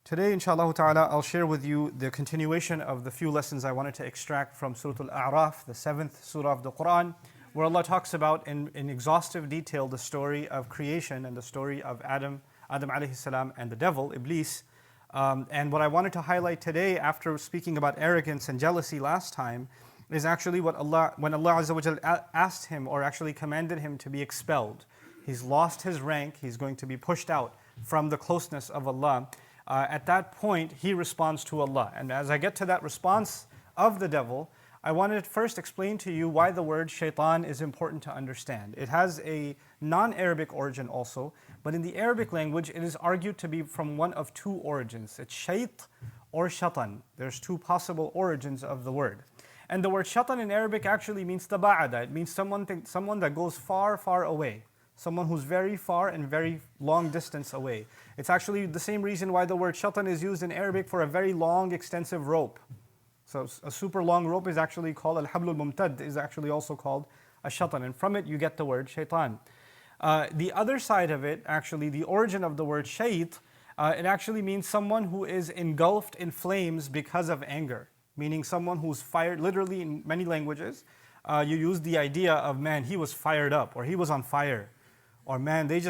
Today, inshallah ta'ala, I'll share with you the continuation of the few lessons I wanted to extract from Surah Al-A'raf, the 7th surah of the Quran, where Allah talks about in exhaustive detail the story of creation and the story of Adam alayhi salam, and the devil, Iblis. And what I wanted to highlight today, after speaking about arrogance and jealousy last time, is actually when Allah Azza wa Jal asked him, or actually commanded him to be expelled. He's lost his rank, he's going to be pushed out from the closeness of Allah. At that point, he responds to Allah. And as I get to that response of the devil, I wanted to first explain to you why the word shaitan is important to understand. It has a non-Arabic origin also, but in the Arabic language, it is argued to be from one of two origins. It's shayt or shatan. There's two possible origins of the word. And the word shatan in Arabic actually means taba'ada. It means someone that goes far, far away. Someone who's very far and very long distance away. It's actually the same reason why the word shatan is used in Arabic for a very long, extensive rope. So a super long rope is actually called al-hablul mumtad, is actually also called a shatan. And from it you get the word shaitan. The other side of it, actually, the origin of the word shayt, it actually means someone who is engulfed in flames because of anger. Meaning someone who's fired, literally in many languages, you use the idea of, man, he was fired up, or he was on fire. Or man, they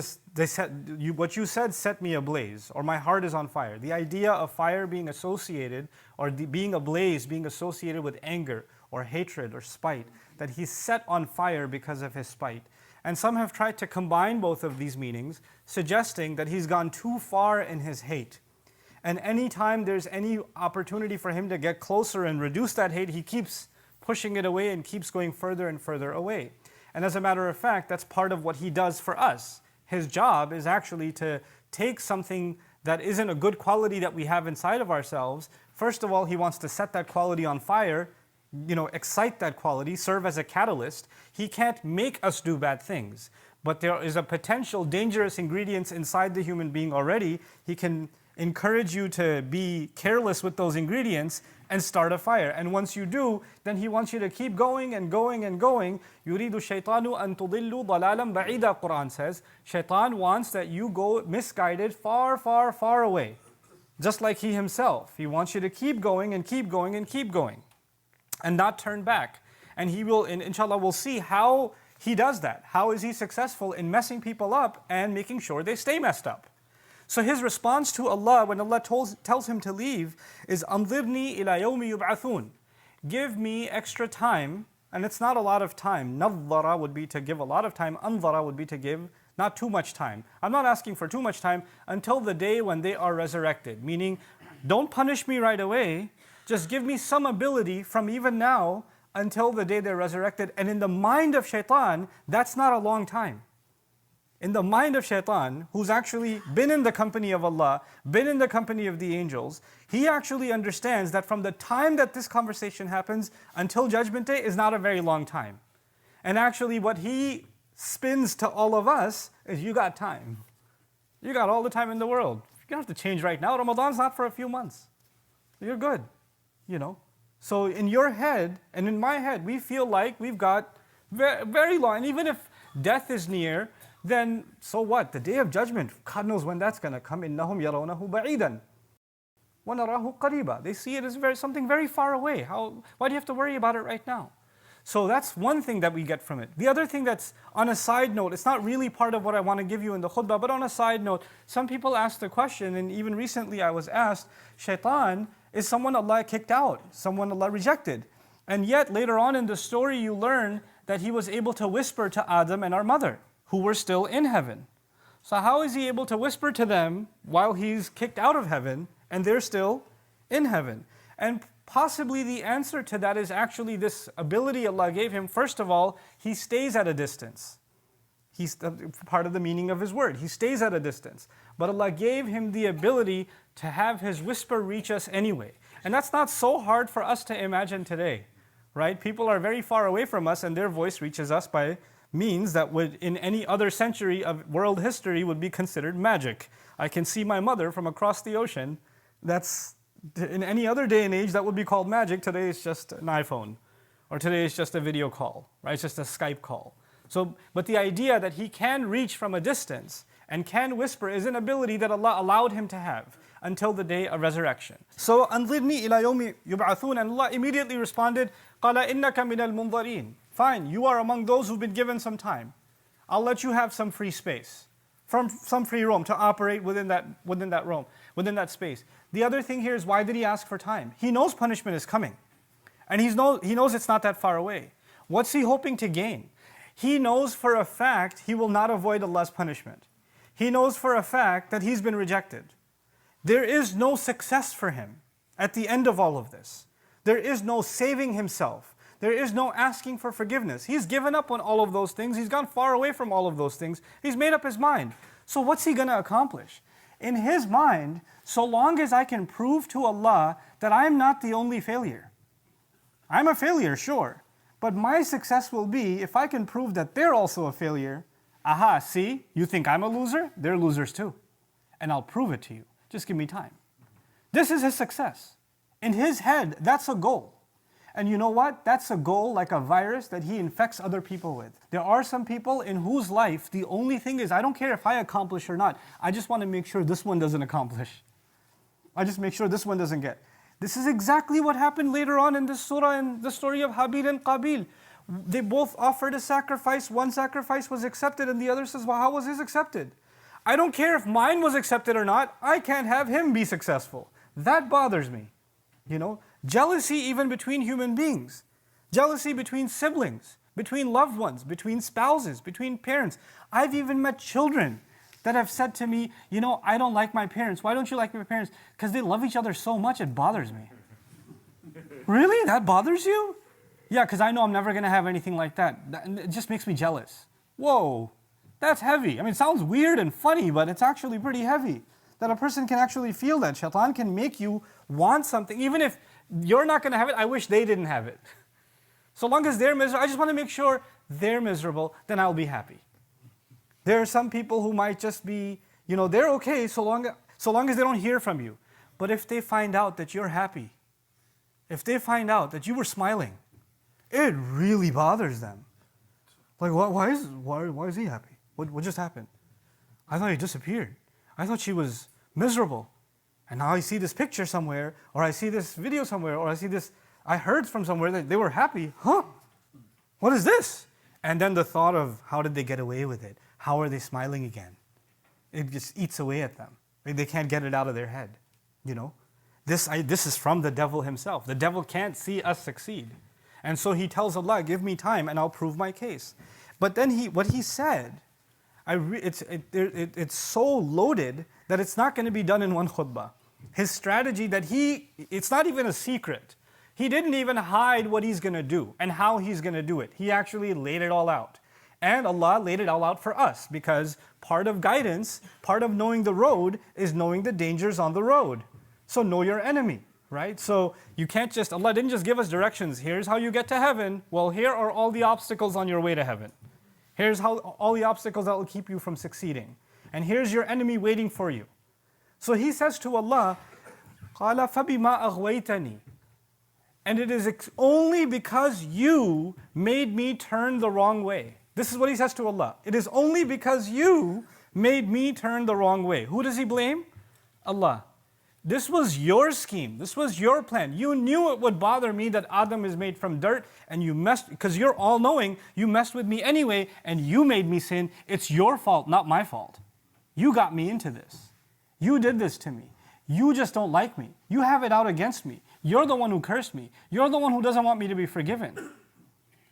said, what you said set me ablaze, or my heart is on fire. The idea of fire being associated, or being ablaze, being associated with anger, or hatred, or spite, that he's set on fire because of his spite. And some have tried to combine both of these meanings, suggesting that he's gone too far in his hate. And anytime there's any opportunity for him to get closer and reduce that hate, he keeps pushing it away and keeps going further and further away. And as a matter of fact, that's part of what he does for us. His job is actually to take something that isn't a good quality that we have inside of ourselves. First of all, he wants to set that quality on fire, excite that quality, serve as a catalyst. He can't make us do bad things. But there is a potential dangerous ingredients inside the human being already. He can encourage you to be careless with those ingredients and start a fire. And once you do, then he wants you to keep going and going and going. يُرِيدُ الشَّيْطَانُ أَن تُضِلُّوا ضَلَالًا بَعِيدًا, Quran says. Shaitan wants that you go misguided far, far, far away. Just like he himself. He wants you to keep going and keep going and keep going. And not turn back. And he will, inshallah, we'll see how he does that. How is he successful in messing people up and making sure they stay messed up? So his response to Allah, when Allah tells him to leave, is أَنظِرْنِي إِلَى يَوْمِ يُبْعَثُونَ. Give me extra time, and it's not a lot of time. نَظَّرَ would be to give a lot of time. أَنظَرَ would be to give not too much time. I'm not asking for too much time until the day when they are resurrected. Meaning, don't punish me right away. Just give me some ability from even now until the day they're resurrected. And in the mind of shaitan, that's not a long time. In the mind of shaitan, who's actually been in the company of Allah, been in the company of the angels, he actually understands that from the time that this conversation happens until Judgment Day is not a very long time. And actually what he spins to all of us is, you got time. You got all the time in the world. You don't have to change right now. Ramadan's not for a few months. You're good, So in your head and in my head, we feel like we've got very long. And even if death is near, then so what? The day of judgment, God knows when that's going to come. إِنَّهُمْ يَرَوْنَهُ بَعِيدًا وَنَرَاهُ قَرِيبًا. They see it as something very far away. Why do you have to worry about it right now? So that's one thing that we get from it. The other thing that's on a side note, it's not really part of what I want to give you in the khutbah, but on a side note, some people ask the question, and even recently I was asked, shaitan is someone Allah kicked out, someone Allah rejected. And yet later on in the story you learn that he was able to whisper to Adam and our mother, who were still in heaven. So how is he able to whisper to them while he's kicked out of heaven and they're still in heaven? And possibly the answer to that is actually this ability Allah gave him. First of all, he stays at a distance. He's part of the meaning of his word. He stays at a distance. But Allah gave him the ability to have his whisper reach us anyway. And that's not so hard for us to imagine today, right? People are very far away from us and their voice reaches us by means that would, in any other century of world history, would be considered magic. I can see my mother from across the ocean. That's, in any other day and age, that would be called magic. Today it's just an iPhone. Or today it's just a video call, right? It's just a Skype call. But the idea that he can reach from a distance and can whisper is an ability that Allah allowed him to have. until the day of resurrection. So, أَنظِرْنِي إِلَى يَوْمِ يُبْعَثُونَ, and Allah immediately responded, قَالَ إِنَّكَ مِنَ الْمُنظَرِينَ. Fine, you are among those who've been given some time. I'll let you have some free space, from some free roam to operate within that space. The other thing here is, why did he ask for time? He knows punishment is coming. And he knows it's not that far away. What's he hoping to gain? He knows for a fact he will not avoid Allah's punishment. He knows for a fact that he's been rejected. There is no success for him at the end of all of this. There is no saving himself. There is no asking for forgiveness. He's given up on all of those things. He's gone far away from all of those things. He's made up his mind. So what's he going to accomplish? In his mind, so long as I can prove to Allah that I'm not the only failure. I'm a failure, sure. But my success will be if I can prove that they're also a failure. Aha, see, you think I'm a loser? They're losers too. And I'll prove it to you. Just give me time. This is his success. In his head, that's a goal. And you know what? That's a goal like a virus that he infects other people with. There are some people in whose life the only thing is, I don't care if I accomplish or not. I just want to make sure this one doesn't accomplish. I just make sure this one doesn't get. This is exactly what happened later on in this surah, in the story of Habil and Qabil. They both offered a sacrifice. One sacrifice was accepted and the other says, well, how was his accepted? I don't care if mine was accepted or not. I can't have him be successful. That bothers me. You know, jealousy even between human beings. Jealousy between siblings, between loved ones, between spouses, between parents. I've even met children that have said to me, you know, I don't like my parents. Why don't you like my parents? Because they love each other so much, it bothers me. Really? That bothers you? Yeah, because I know I'm never going to have anything like that. It just makes me jealous. Whoa, that's heavy. I mean, it sounds weird and funny, but it's actually pretty heavy. That a person can actually feel that. Shaitan can make you want something. Even if you're not going to have it, I wish they didn't have it. So long as they're miserable, I just want to make sure they're miserable, then I'll be happy. There are some people who might just be, you know, they're okay so long as they don't hear from you. But if they find out that you're happy, if they find out that you were smiling, it really bothers them. Like, why is he happy? What just happened? I thought he disappeared. I thought she was miserable. And now I see this picture somewhere, or I see this video somewhere, or I heard from somewhere that they were happy. Huh? What is this? And then the thought of, how did they get away with it? How are they smiling again? It just eats away at them. They can't get it out of their head. You know? This is from the devil himself. The devil can't see us succeed. And so he tells Allah, give me time and I'll prove my case. But then what he said, it's so loaded that it's not going to be done in one khutbah. His strategy it's not even a secret. He didn't even hide what he's going to do and how he's going to do it. He actually laid it all out. And Allah laid it all out for us, because part of guidance, part of knowing the road is knowing the dangers on the road. So know your enemy, right? So you can't Allah didn't just give us directions. Here's how you get to heaven. Well, here are all the obstacles on your way to heaven. Here's all the obstacles that will keep you from succeeding. And here's your enemy waiting for you. So he says to Allah, قَالَ فَبِمَا أَغْوَيْتَنِي. And it is only because you made me turn the wrong way. This is what he says to Allah. It is only because you made me turn the wrong way. Who does he blame? Allah. This was your scheme. This was your plan. You knew it would bother me that Adam is made from dirt, and you messed, because you're all-knowing, you messed with me anyway, and you made me sin. It's your fault, not my fault. You got me into this. You did this to me. You just don't like me. You have it out against me. You're the one who cursed me. You're the one who doesn't want me to be forgiven.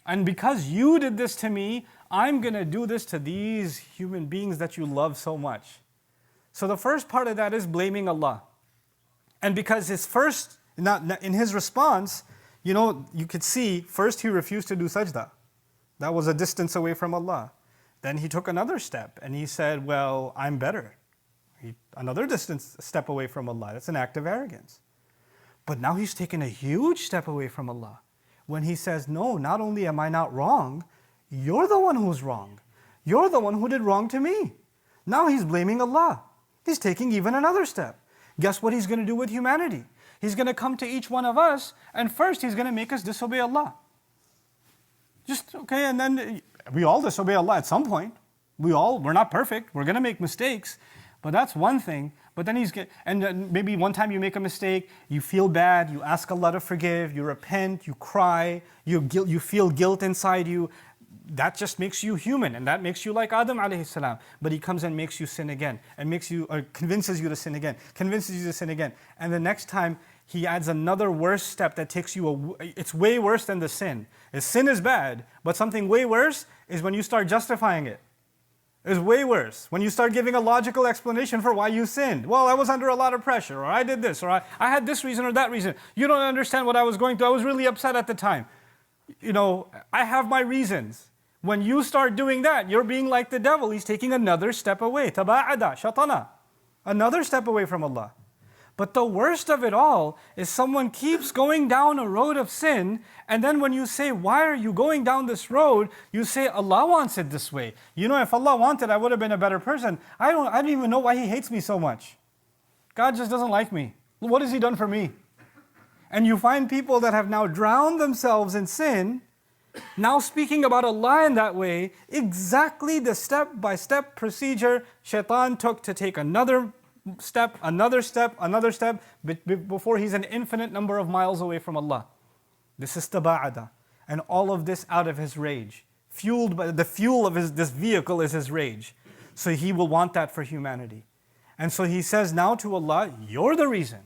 And because you did this to me, I'm going to do this to these human beings that you love so much. So the first part of that is blaming Allah. And because in his response, you could see, first he refused to do sajda. That was a distance away from Allah. Then he took another step and he said, well, I'm better. Another step away from Allah. That's an act of arrogance. But now he's taken a huge step away from Allah. When he says, no, not only am I not wrong, you're the one who's wrong. You're the one who did wrong to me. Now he's blaming Allah. He's taking even another step. Guess what he's going to do with humanity? He's going to come to each one of us, and first he's going to make us disobey Allah. And then we all disobey Allah at some point. We're not perfect. We're going to make mistakes. But that's one thing. But then and then maybe one time you make a mistake, you feel bad, you ask Allah to forgive, you repent, you cry, you feel guilt inside you. That just makes you human, and that makes you like Adam alayhi salam. But he comes and makes you sin again, and convinces you to sin again, convinces you to sin again. And the next time, he adds another worse step that takes you, it's way worse than the sin. Sin is bad, but something way worse is when you start justifying it. It's way worse. When you start giving a logical explanation for why you sinned. Well, I was under a lot of pressure, or I did this, or I had this reason or that reason. You don't understand what I was going through. I was really upset at the time. I have my reasons. When you start doing that, you're being like the devil. He's taking another step away. Taba'ada, shatana. Another step away from Allah. But the worst of it all is someone keeps going down a road of sin, and then when you say, why are you going down this road? You say, Allah wants it this way. If Allah wanted, I would have been a better person. I don't even know why He hates me so much. God just doesn't like me. What has He done for me? And you find people that have now drowned themselves in sin, now speaking about Allah in that way, exactly the step-by-step procedure Shaitan took to take another step, before he's an infinite number of miles away from Allah. This is taba'ada. And all of this out of his rage. Fueled by the fuel of this vehicle is his rage. So he will want that for humanity. And so he says now to Allah, you're the reason.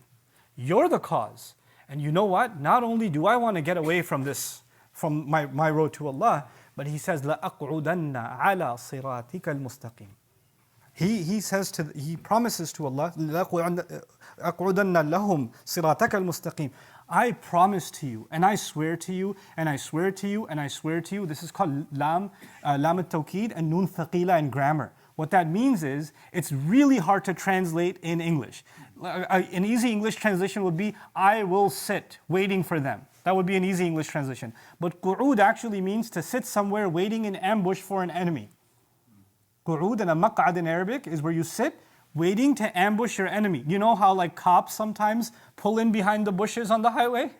You're the cause. And you know what? Not only do I want to get away from this, from my road to Allah, but he says, لَأَقْعُدَنَّ عَلَى صِرَاطِكَ الْمُسْتَقِيمِ. He promises to Allah, لَأَقْعُدَنَّ لَهُمْ صِرَاطَكَ الْمُسْتَقِيمِ. I promise to you, and I swear to you, and I swear to you, and I swear to you. This is called lam al-tawqid and nun thaqila in grammar. What that means is, it's really hard to translate in English. An easy English translation would be, I will sit, waiting for them. That would be an easy English translation. But qu'ud actually means to sit somewhere waiting in ambush for an enemy. Qu'ud and a maq'ad in Arabic is where you sit waiting to ambush your enemy. You know how cops sometimes pull in behind the bushes on the highway,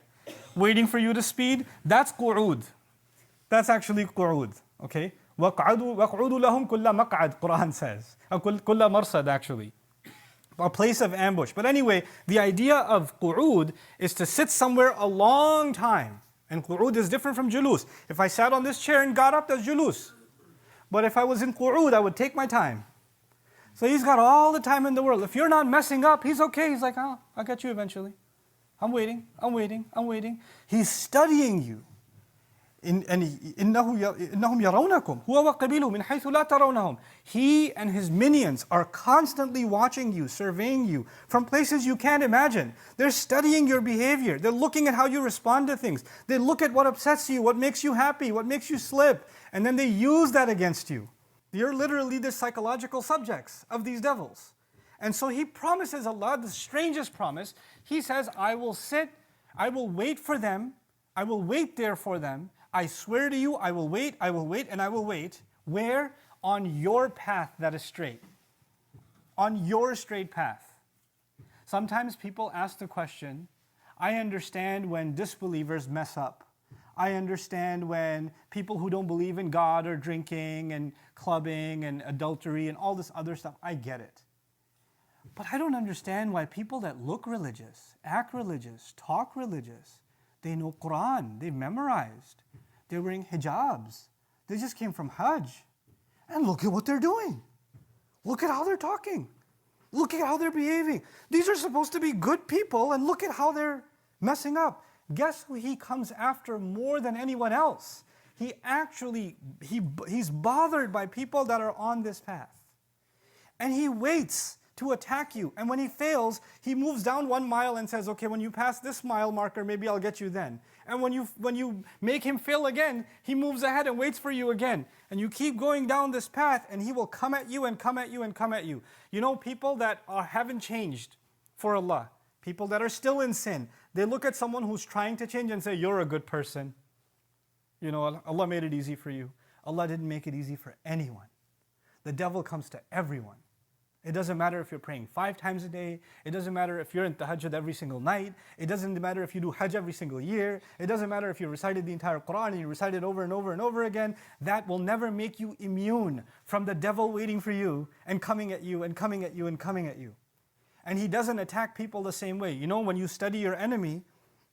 waiting for you to speed? That's qu'ud. That's actually qu'ud, okay? وَقْعُدُوا لَهُمْ كُلَّ مَقْعَدْ, Quran says. كُلَّ مَرْصَد actually. A place of ambush. But anyway, the idea of qu'ud is to sit somewhere a long time. And qu'ud is different from julus. If I sat on this chair and got up, that's julus. But if I was in qu'ud, I would take my time. So he's got all the time in the world. If you're not messing up, he's okay. He's like, oh, I'll get you eventually. I'm waiting. He's studying you. إنهم يرونكم هو وقبيله من حيث لا ترونهم. He and his minions are constantly watching you, surveying you from places you can't imagine. They're studying your behavior. They're looking at how you respond to things. They look at what upsets you, what makes you happy, what makes you slip, and then they use that against you. You're literally the psychological subjects of these devils. And so he promises Allah the strangest promise. He says, I will sit, I will wait for them, I will wait there for them. I swear to you, I will wait, and I will wait. Where? On your path that is straight. On your straight path. Sometimes people ask the question, I understand when disbelievers mess up. I understand when people who don't believe in God are drinking and clubbing and adultery and all this other stuff. I get it. But I don't understand why people that look religious, act religious, talk religious, they know Quran, they've memorized, they're wearing hijabs, they just came from Hajj. And look at what they're doing. Look at how they're talking. Look at how they're behaving. These are supposed to be good people, and look at how they're messing up. Guess who he comes after more than anyone else? He's bothered by people that are on this path. And he waits to attack you. And when he fails, he moves down 1 mile and says, okay, when you pass this mile marker, maybe I'll get you then. And when you make him fail again, he moves ahead and waits for you again. And you keep going down this path, and he will come at you and come at you and come at you. You know, people that haven't changed for Allah, people that are still in sin, they look at someone who's trying to change and say, you're a good person. You know, Allah made it easy for you. Allah didn't make it easy for anyone. The devil comes to everyone. It doesn't matter if you're praying 5 times a day. It doesn't matter if you're in tahajjud every single night. It doesn't matter if you do hajj every single year. It doesn't matter if you recited the entire Quran and you recite it over and over and over again. That will never make you immune from the devil waiting for you and coming at you and coming at you and coming at you. And he doesn't attack people the same way. You know, when you study your enemy,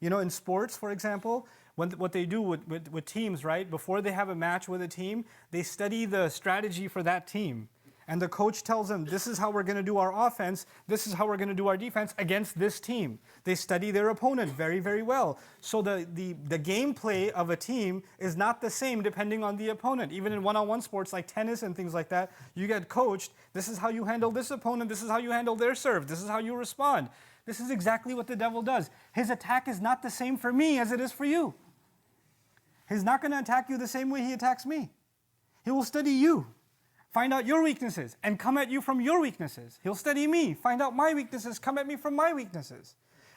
you know, in sports, for example, what they do with teams, right? Before they have a match with a team, they study the strategy for that team. And the coach tells them, this is how we're going to do our offense, this is how we're going to do our defense against this team. They study their opponent very, very well. So the gameplay of a team is not the same depending on the opponent. Even in one-on-one sports like tennis and things like that, you get coached, this is how you handle this opponent, this is how you handle their serve, this is how you respond. This is exactly what the devil does. His attack is not the same for me as it is for you. He's not going to attack you the same way he attacks me. He will study you. Find out your weaknesses and come at you from your weaknesses. He'll study me, find out my weaknesses, come at me from my weaknesses.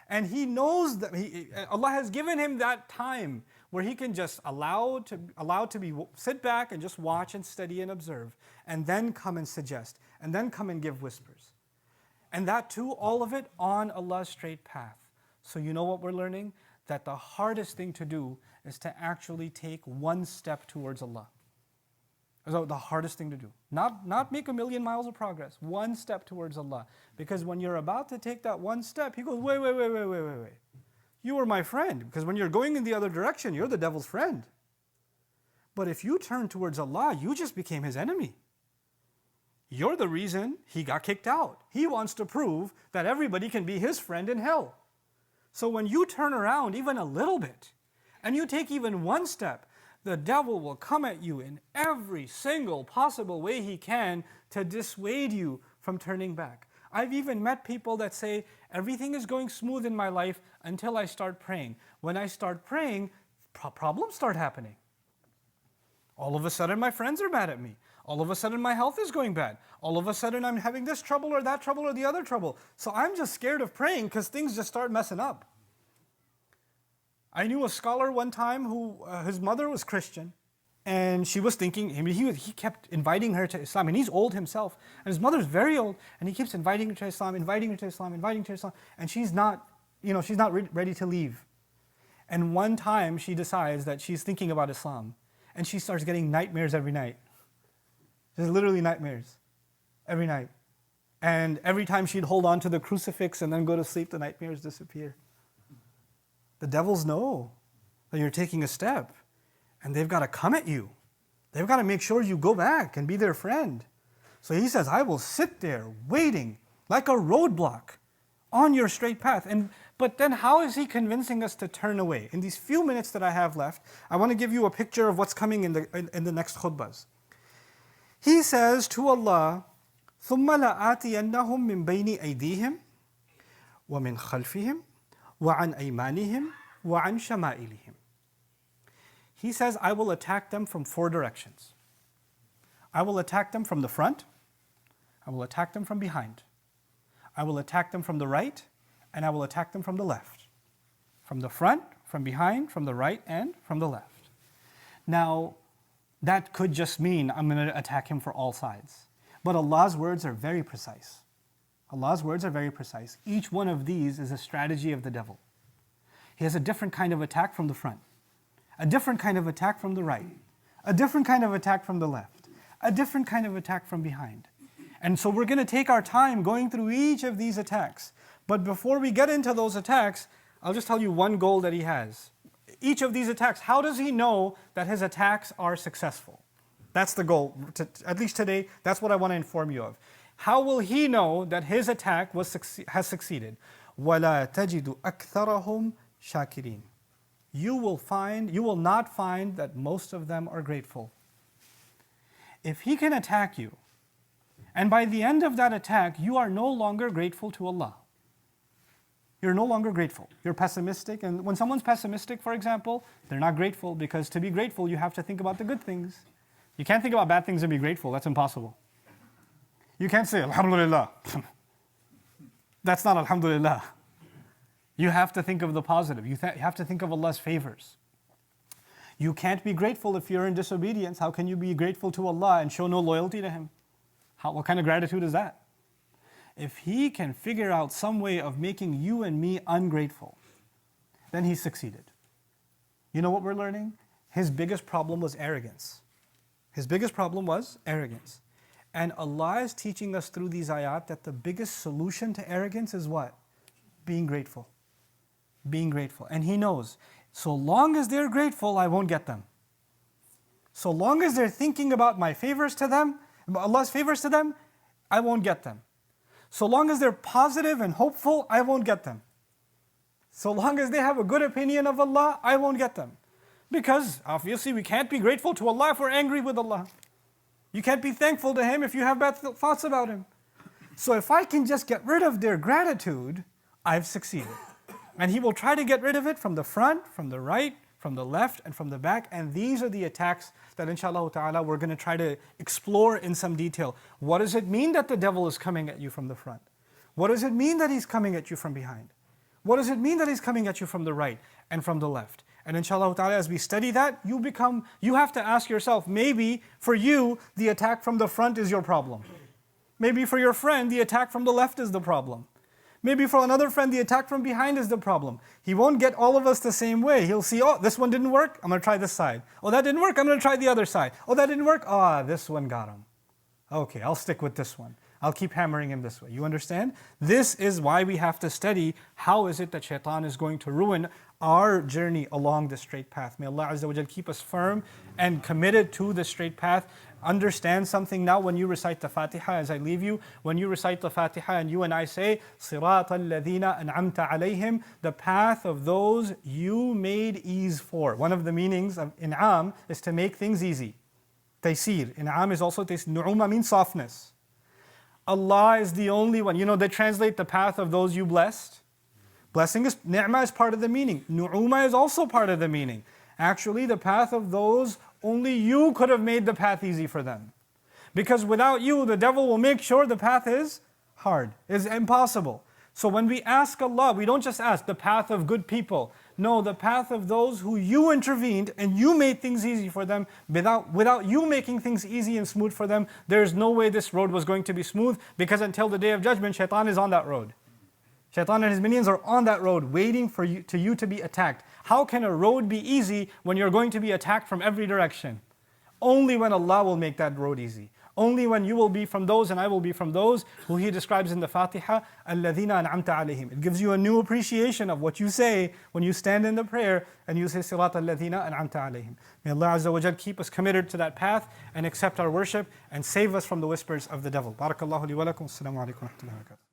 And he knows that Allah has given him that time where he can just sit back and just watch and study and observe, and then come and suggest, and then come and give whispers. And that too, all of it on Allah's straight path. So you know what we're learning? That the hardest thing to do is to actually take one step towards Allah. So the hardest thing to do. Not make 1,000,000 miles of progress. One step towards Allah. Because when you're about to take that one step, He goes, wait. You were my friend. Because when you're going in the other direction, you're the devil's friend. But if you turn towards Allah, you just became his enemy. You're the reason he got kicked out. He wants to prove that everybody can be his friend in hell. So when you turn around even a little bit, and you take even one step, the devil will come at you in every single possible way he can to dissuade you from turning back. I've even met people that say, everything is going smooth in my life until I start praying. When I start praying, problems start happening. All of a sudden my friends are mad at me. All of a sudden my health is going bad. All of a sudden I'm having this trouble or that trouble or the other trouble. So I'm just scared of praying because things just start messing up. I knew a scholar one time who, his mother was Christian, and she was thinking, he kept inviting her to Islam, and he's old himself, and his mother's very old, and he keeps inviting her to Islam, and she's not ready to leave. And one time she decides that she's thinking about Islam, and she starts getting nightmares every night. Just literally nightmares, every night. And every time she'd hold on to the crucifix and then go to sleep, the nightmares disappear. The devils know that you're taking a step, and they've got to come at you. They've got to make sure you go back and be their friend. So he says, I will sit there waiting like a roadblock on your straight path. But then how is he convincing us to turn away? In these few minutes that I have left, I want to give you a picture of what's coming in the next khutbahs. He says to Allah, ثُمَّ لَآتِيَنَّهُمْ مِنْ بَيْنِ أَيْدِيهِمْ وَمِنْ خَلْفِهِمْ وَعَنْ أَيْمَانِهِمْ وَعَنْ شَمَائِلِهِمْ. He says, I will attack them from 4 directions. I will attack them from the front. I will attack them from behind. I will attack them from the right, and I will attack them from the left. From the front, from behind, from the right, and from the left. Now, that could just mean I'm going to attack him for all sides. But Allah's words are very precise. Allah's words are very precise. Each one of these is a strategy of the devil. He has a different kind of attack from the front, a different kind of attack from the right, a different kind of attack from the left, a different kind of attack from behind. And so we're going to take our time going through each of these attacks. But before we get into those attacks, I'll just tell you one goal that he has. Each of these attacks, how does he know that his attacks are successful? That's the goal. At least today, that's what I want to inform you of. How will he know that his attack has succeeded? وَلَا تَجِدُ أَكْثَرَهُمْ شَاكِرِينَ. You will not find that most of them are grateful. If he can attack you, and by the end of that attack, you are no longer grateful to Allah. You're no longer grateful. You're pessimistic, and when someone's pessimistic, for example, they're not grateful, because to be grateful, you have to think about the good things. You can't think about bad things and be grateful. That's impossible. You can't say, Alhamdulillah. That's not Alhamdulillah. You have to think of the positive. You have to think of Allah's favors. You can't be grateful if you're in disobedience. How can you be grateful to Allah and show no loyalty to Him? What kind of gratitude is that? if he can figure out some way of making you and me ungrateful, then he's succeeded. You know what we're learning? His biggest problem was arrogance. His biggest problem was arrogance. And Allah is teaching us through these ayat that the biggest solution to arrogance is what? Being grateful. Being grateful. And He knows, so long as they're grateful, I won't get them. So long as they're thinking about my favors to them, Allah's favors to them, I won't get them. So long as they're positive and hopeful, I won't get them. So long as they have a good opinion of Allah, I won't get them. Because obviously we can't be grateful to Allah if we're angry with Allah. You can't be thankful to Him if you have bad thoughts about Him. So if I can just get rid of their gratitude, I've succeeded. And He will try to get rid of it from the front, from the right, from the left, and from the back. And these are the attacks that inshallah ta'ala we're going to try to explore in some detail. What does it mean that the devil is coming at you from the front? What does it mean that he's coming at you from behind? What does it mean that he's coming at you from the right and from the left? And inshallah ta'ala, as we study that, you have to ask yourself, maybe for you, the attack from the front is your problem. Maybe for your friend, the attack from the left is the problem. Maybe for another friend, the attack from behind is the problem. He won't get all of us the same way. He'll see, oh, this one didn't work, I'm going to try this side. Oh, that didn't work, I'm going to try the other side. Oh, that didn't work, this one got him. Okay, I'll stick with this one. I'll keep hammering him this way. You understand? This is why we have to study how is it that shaitan is going to ruin our journey along the straight path. May Allah Azza wa Jal keep us firm and committed to the straight path. Understand something now when you recite the Fatiha as I leave you. When you recite the Fatiha and you and I say, صِرَاطَ الَّذِينَ أَنْعَمْتَ عَلَيْهِمْ, the path of those you made ease for. One of the meanings of in'am is to make things easy. Taysir. In'am is also taysir. Nu'uma means softness. Allah is the only one. You know, they translate the path of those you blessed. Blessing is, ni'mah is part of the meaning. Nu'uma is also part of the meaning. Actually, the path of those, only you could have made the path easy for them. Because without you, the devil will make sure the path is hard, is impossible. So when we ask Allah, we don't just ask the path of good people. No, the path of those who you intervened and you made things easy for them. Without you making things easy and smooth for them, there's no way this road was going to be smooth, because until the day of judgment, shaitan is on that road. Shaitan and his minions are on that road waiting for you to be attacked. How can a road be easy when you're going to be attacked from every direction? Only when Allah will make that road easy. Only when you will be from those and I will be from those who He describes in the Fatiha, الَّذِينَ أَنْعَمْتَ عَلَيْهِمْ. It gives you a new appreciation of what you say when you stand in the prayer and you say صِرَاطَ الَّذِينَ أَنْعَمْتَ عَلَيْهِمْ. May Allah Azza wa Jal keep us committed to that path and accept our worship and save us from the whispers of the devil. Barakallahu li wa lakum. Assalamu alaikum wa rahmatullahi wa barakatuh.